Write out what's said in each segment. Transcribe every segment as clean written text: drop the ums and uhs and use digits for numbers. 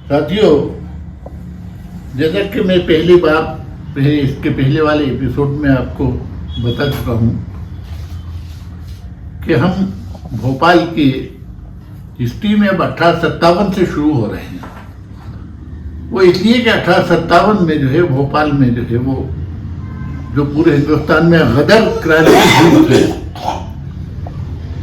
ساتھیوں، جیسا کہ میں پہلی بار اس کے پہلے والے ایپیسوڈ میں آپ کو بتا چکا ہوں کہ ہم بھوپال کی ہسٹری میں اب 1857 سے شروع ہو رہے ہیں۔ وہ اس لیے کہ 1857 میں جو ہے بھوپال میں جو ہے وہ جو پورے ہندوستان میں غدر کرانتی ہوئی ہے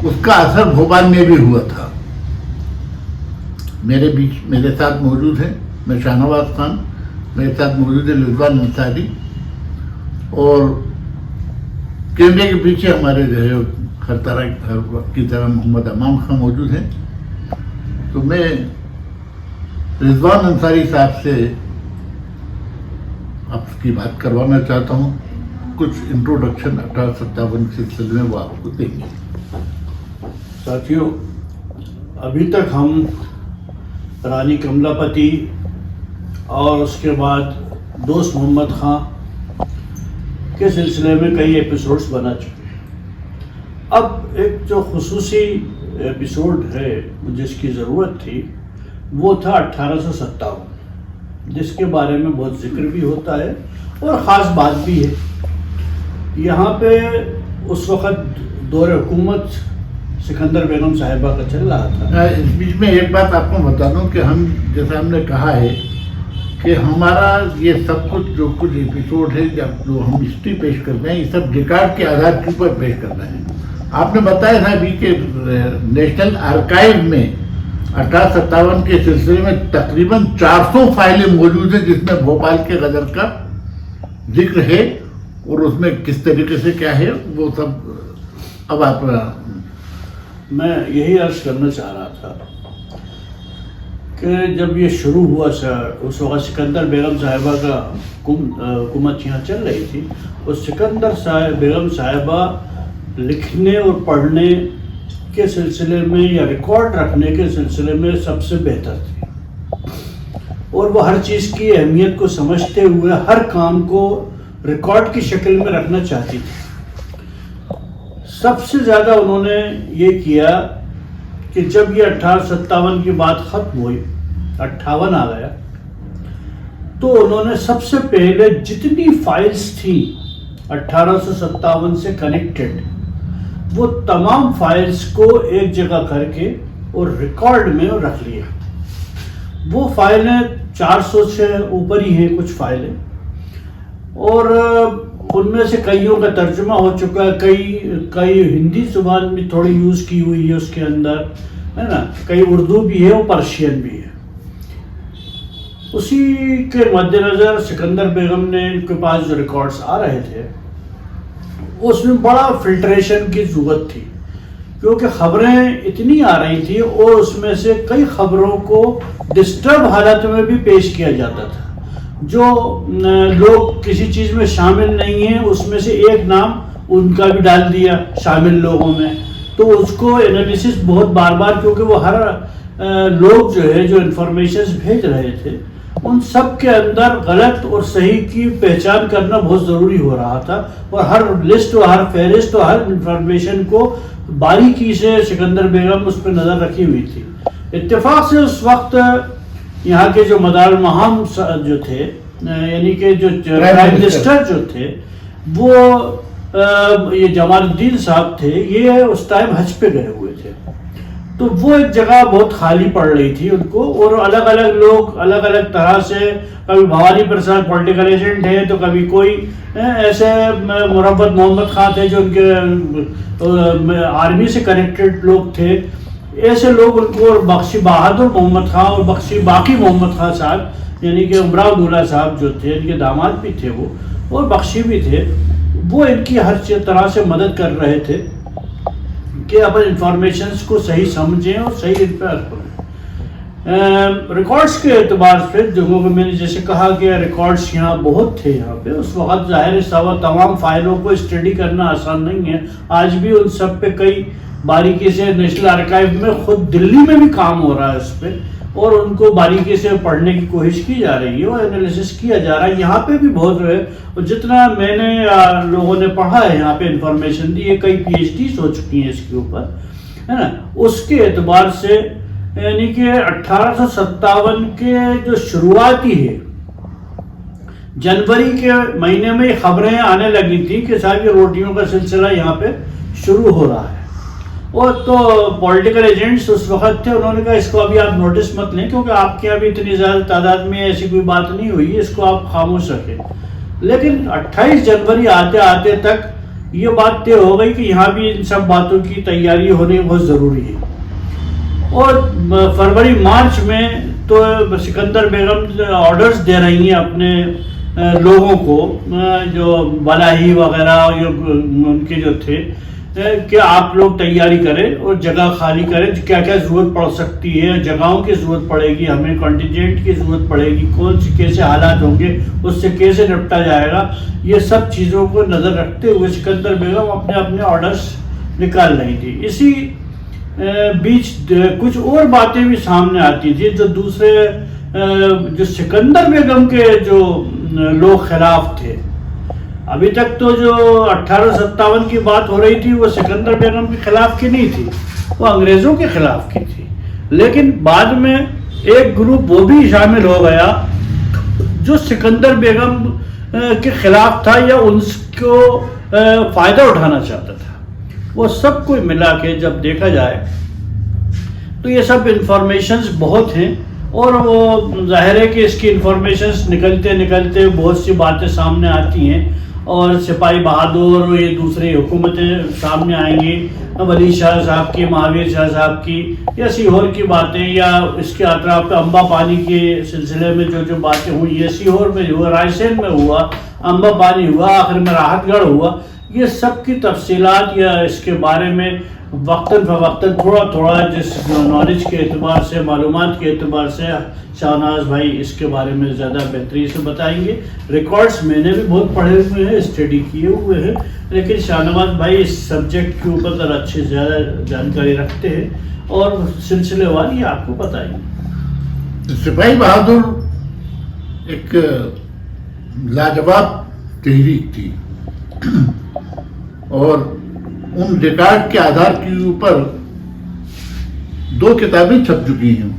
اس کا اثر بھوپال میں بھی ہوا تھا۔ میرے ساتھ موجود ہیں، میں شاہ نواز خان، میرے ساتھ موجود ہے رضوان انصاری، اور کیمرے کے پیچھے ہمارے جو ہے ہر وقت کی طرح محمد امام خان موجود ہیں۔ تو میں رضوان انصاری صاحب سے آپ کی بات کروانا چاہتا ہوں، کچھ انٹروڈکشن 1857 کے سلسلے میں وہ آپ کو دیں گے۔ ساتھیوں، ابھی تک ہم رانی کملا پتی اور اس کے بعد دوست محمد خان کے سلسلے میں کئی ایپیسوڈز بنا چکے ہیں۔ اب ایک جو خصوصی ایپیسوڈ ہے جس کی ضرورت تھی وہ تھا 1857، جس کے بارے میں بہت ذکر بھی ہوتا ہے اور خاص بات بھی ہے۔ یہاں پہ اس وقت دور حکومت سکندر بیگم صاحبہ کا چل رہا تھا۔ اس بیچ میں ایک بات آپ کو بتا دوں کہ جیسا ہم نے کہا ہے کہ ہمارا یہ سب کچھ جو کچھ ایپیسوڈ ہے جو ہم ہسٹری پیش کرتے ہیں، یہ سب ریکارڈ کے آدھار کے اوپر پیش کرنا ہے۔ آپ نے بتایا تھا ابھی کہ نیشنل آرکائیو میں 1857 کے سلسلے میں تقریباً 400 فائلیں موجود ہیں جس میں بھوپال کے غدر کا ذکر ہے، اور اس میں کس طریقے سے کیا ہے وہ سب اب آپ۔ میں یہی عرض کرنا چاہ رہا تھا کہ جب یہ شروع ہوا اس وقت سکندر بیگم صاحبہ کا حکومت یہاں چل رہی تھی، اور سکندر بیگم صاحبہ لکھنے اور پڑھنے کے سلسلے میں یا ریکارڈ رکھنے کے سلسلے میں سب سے بہتر تھی، اور وہ ہر چیز کی اہمیت کو سمجھتے ہوئے ہر کام کو ریکارڈ کی شکل میں رکھنا چاہتی تھی۔ سب سے زیادہ انہوں نے یہ کیا کہ جب یہ 1857 کی بات ختم ہوئی، 58 آ گیا، تو انہوں نے سب سے پہلے جتنی فائلز تھیں 1857 سے کنیکٹڈ، وہ تمام فائلز کو ایک جگہ کر کے اور ریکارڈ میں رکھ لیا۔ وہ فائلیں 400 سے اوپر ہی ہیں کچھ فائلیں، اور ان میں سے کئیوں کا ترجمہ ہو چکا ہے، کئی ہندی زبان بھی تھوڑی یوز کی ہوئی ہے اس کے اندر، ہے نا، کئی اردو بھی ہے اور پرشین بھی ہے۔ اسی کے مد نظر سکندر بیگم نے ان کے پاس جو ریکارڈز آ رہے تھے اس میں بڑا فلٹریشن کی ضرورت تھی، کیونکہ خبریں اتنی آ رہی تھی اور اس میں سے کئی خبروں کو ڈسٹرب حالت میں بھی پیش کیا جاتا تھا۔ جو لوگ کسی چیز میں شامل نہیں ہیں اس میں سے ایک نام ان کا بھی ڈال دیا شامل لوگوں میں، تو اس کو انالیسس بہت بار بار، کیونکہ وہ ہر لوگ جو ہے جو انفارمیشنز بھیج رہے تھے ان سب کے اندر غلط اور صحیح کی پہچان کرنا بہت ضروری ہو رہا تھا، اور ہر لسٹ اور ہر فہرست اور ہر انفارمیشن کو باریکی سے سکندر بیگم اس پہ نظر رکھی ہوئی تھی۔ اتفاق سے اس وقت یہاں کے جو مدار المہام جو تھے، یعنی کہ جو پرائم منسٹر جو تھے، وہ یہ جمال الدین صاحب تھے، یہ اس ٹائم حج پہ گئے ہوئے تھے، تو وہ ایک جگہ بہت خالی پڑ رہی تھی ان کو، اور الگ الگ لوگ الگ الگ طرح سے، کبھی بھوانی پرساد پولیٹیکل ایجنٹ ہے، تو کبھی کوئی ایسے مربت محمد خان تھے جو ان کے آرمی سے کنیکٹڈ لوگ تھے، ایسے لوگ ان کو، اور بخشی بہادر محمد خان اور بخشی باقی محمد خان صاحب، یعنی کہ امراؤ دولہ صاحب جو تھے، ان کے داماد بھی تھے وہ، اور بخشی بھی تھے، وہ ان کی ہر طرح سے مدد کر رہے تھے کہ اپنے انفارمیشنز کو صحیح سمجھیں اور صحیح ان پہ کریں۔ ریکارڈز کے اعتبار سے جو میں نے جیسے کہا کہ ریکارڈز یہاں بہت تھے، یہاں پہ اس وقت ظاہر تمام فائلوں کو اسٹڈی کرنا آسان نہیں ہے۔ آج بھی ان سب پہ کئی باریکی سے نیشنل آرکائیو میں، خود دلی میں بھی کام ہو رہا ہے اس پہ، اور ان کو باریکی سے پڑھنے کی کوشش کی جا رہی ہے اور انالیسس کیا جا رہا ہے۔ یہاں پہ بھی بہت ہے، اور جتنا میں نے لوگوں نے پڑھا ہے یہاں پہ انفارمیشن دی ہے، کئی پی ایچ ڈیز ہو چکی ہیں اس کے اوپر، ہے نا۔ اس کے اعتبار سے یعنی کہ 1857 کے جو شروعاتی ہے، جنوری کے مہینے میں خبریں آنے لگی تھی کہ صاحب یہ روٹیوں کا سلسلہ یہاں پہ شروع ہو رہا ہے. اور تو پولیٹیکل ایجنٹس اس وقت تھے، انہوں نے کہا اس کو ابھی آپ نوٹس مت لیں کیونکہ آپ کے ابھی اتنی زیادہ تعداد میں ایسی کوئی بات نہیں ہوئی، اس کو آپ خاموش رکھیں. لیکن 28 جنوری آتے آتے تک یہ بات طے ہو گئی کہ یہاں بھی ان سب باتوں کی تیاری ہونی بہت ضروری ہے. اور فروری مارچ میں تو سکندر بیگم آرڈرز دے رہی ہیں اپنے لوگوں کو، جو بلاہی وغیرہ ان کے جو تھے، کہ آپ لوگ تیاری کریں اور جگہ خالی کریں، کیا کیا ضرورت پڑ سکتی ہے، جگہوں کی ضرورت پڑے گی، ہمیں کنٹینجنٹ کی ضرورت پڑے گی، کون سی کیسے حالات ہوں گے، اس سے کیسے نپٹا جائے گا. یہ سب چیزوں کو نظر رکھتے ہوئے سکندر بیگم اپنے آرڈرز نکال رہی تھی. اسی بیچ کچھ اور باتیں بھی سامنے آتی تھی جو دوسرے جو سکندر بیگم کے جو لوگ خلاف تھے. ابھی تک تو جو 1857 کی بات ہو رہی تھی وہ سکندر بیگم کے خلاف کی نہیں تھی، وہ انگریزوں کے خلاف کی تھی. لیکن بعد میں ایک گروپ وہ بھی شامل ہو گیا جو سکندر بیگم کے خلاف تھا یا ان کو فائدہ اٹھانا چاہتا تھا. وہ سب کو ملا کے جب دیکھا جائے تو یہ سب انفارمیشنز بہت ہیں، اور وہ ظاہر ہے کہ اس کی انفارمیشنز نکلتے نکلتے بہت سی باتیں سامنے آتی ہیں، اور سپاہی بہادر اور یہ دوسری حکومتیں سامنے آئیں گی، ولی شاہ صاحب کی، مہاویر شاہ صاحب کی، یا سیہور کی باتیں، یا اس کے اطراف پہ امبا پانی کے سلسلے میں جو باتیں ہوئی، یہ سیہور میں ہوا، رائے سین میں ہوا، امبا پانی ہوا، آخر میں راحت گڑھ ہوا. یہ سب کی تفصیلات یا اس کے بارے میں وقتاً فوقتاً تھوڑا تھوڑا جس نالج کے اعتبار سے، معلومات کے اعتبار سے شاہنواز بھائی اس کے بارے میں زیادہ بہتری سے بتائیں گے. ریکارڈز میں نے بھی بہت پڑھے ہوئے ہیں، اسٹڈی کیے ہوئے ہیں، لیکن شاہنواز بھائی اس سبجیکٹ کے اوپر ذرا اچھی زیادہ جانکاری رکھتے ہیں اور سلسلے والی آپ کو بتائیں گے. سپاہی بہادر ایک لاجواب تحریک تھی، اور ان ریکارڈ کے آدھار کے اوپر 2 کتابیں چھپ چکی ہیں.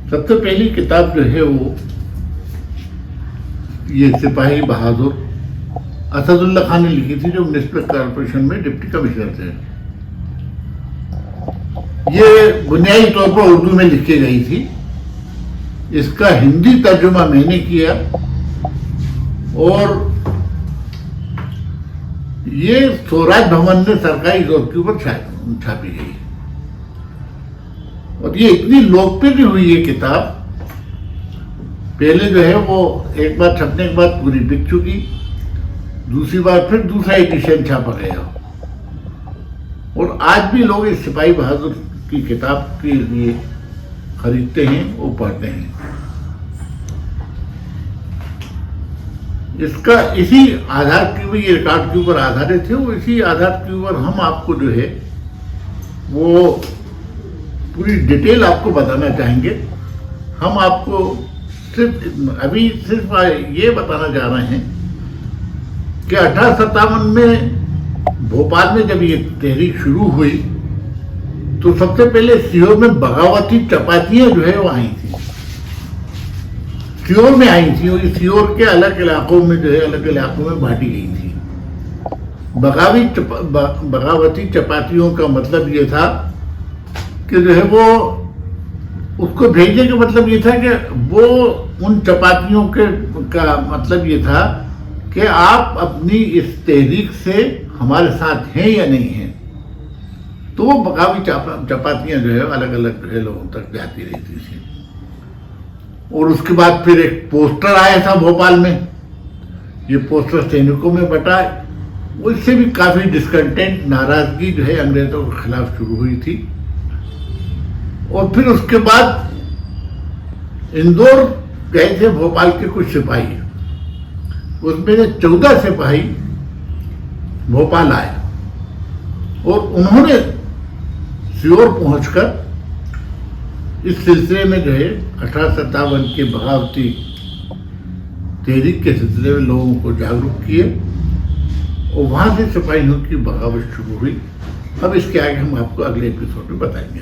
سب سے پہلی کتاب جو ہے وہ یہ سپاہی بہادر اسد اللہ خان نے لکھی تھی، جو میونسپل کارپوریشن میں ڈپٹی کمشنر تھے. یہ بنیادی طور پر اردو میں لکھی گئی تھی. اس کا ہندی ترجمہ میں نے کیا، اور یہ سوراج بھون میں سرکاری طور کے اوپر چھاپی گئی. اور یہ اتنی لوکپریہ ہوئی یہ کتاب، پہلے جو ہے وہ ایک بار چھپنے کے بعد پوری بک چکی، دوسری بار پھر دوسرا ایڈیشن چھاپا گیا، اور آج بھی لوگ اس سپاہی بہادر کی کتاب کے لیے خریدتے ہیں اور پڑھتے ہیں. اس کا اسی آدھار کے اوپر، یہ ریکارڈ کے اوپر آدھارت ہے، وہ اسی آدھار کے اوپر ہم آپ کو جو ہے وہ پوری ڈیٹیل آپ کو بتانا چاہیں گے. ہم آپ کو صرف یہ بتانا چاہ رہے ہیں کہ 1857 میں بھوپال میں جب یہ تحریک شروع ہوئی تو سب سے پہلے سیہور میں بغاوتی چپاتیاں جو ہے وہ آئی تھیں، سیہور میں آئی تھیں، اور سیہور کے الگ علاقوں میں جو ہے الگ علاقوں میں بانٹی گئی تھی. بغاوتی چپاتیوں کا مطلب یہ تھا کہ جو ہے وہ اس کو بھیجنے کا مطلب یہ تھا کہ وہ ان چپاتیوں کا مطلب یہ تھا کہ آپ اپنی اس تحریک سے ہمارے ساتھ ہیں یا نہیں ہیں. تو وہ بغاوی چپاتیاں جو ہے الگ الگ جو ہے لوگوں تک جاتی رہتی تھی. اور اس کے بعد پھر ایک پوسٹر آیا تھا بھوپال میں، یہ پوسٹر سینکوں میں بٹا، اس سے بھی کافی ڈسکنٹینٹ، ناراضگی جو ہے انگریزوں کے خلاف شروع ہوئی تھی. اور پھر اس کے بعد اندور گئے تھے بھوپال کے کچھ سپاہی، اس میں سے 14 سپاہی بھوپال آئے، اور انہوں نے سیہور پہنچ کر اس سلسلے میں جو ہے 1857 کے بغاوتی تحریک کے سلسلے میں لوگوں کو جاگرک کیے، اور وہاں سے سپاہیوں کی بغاوت شروع ہوئی. اب اس کے آگے ہم آپ کو اگلے ایپیسوڈ میں بتائیں گے.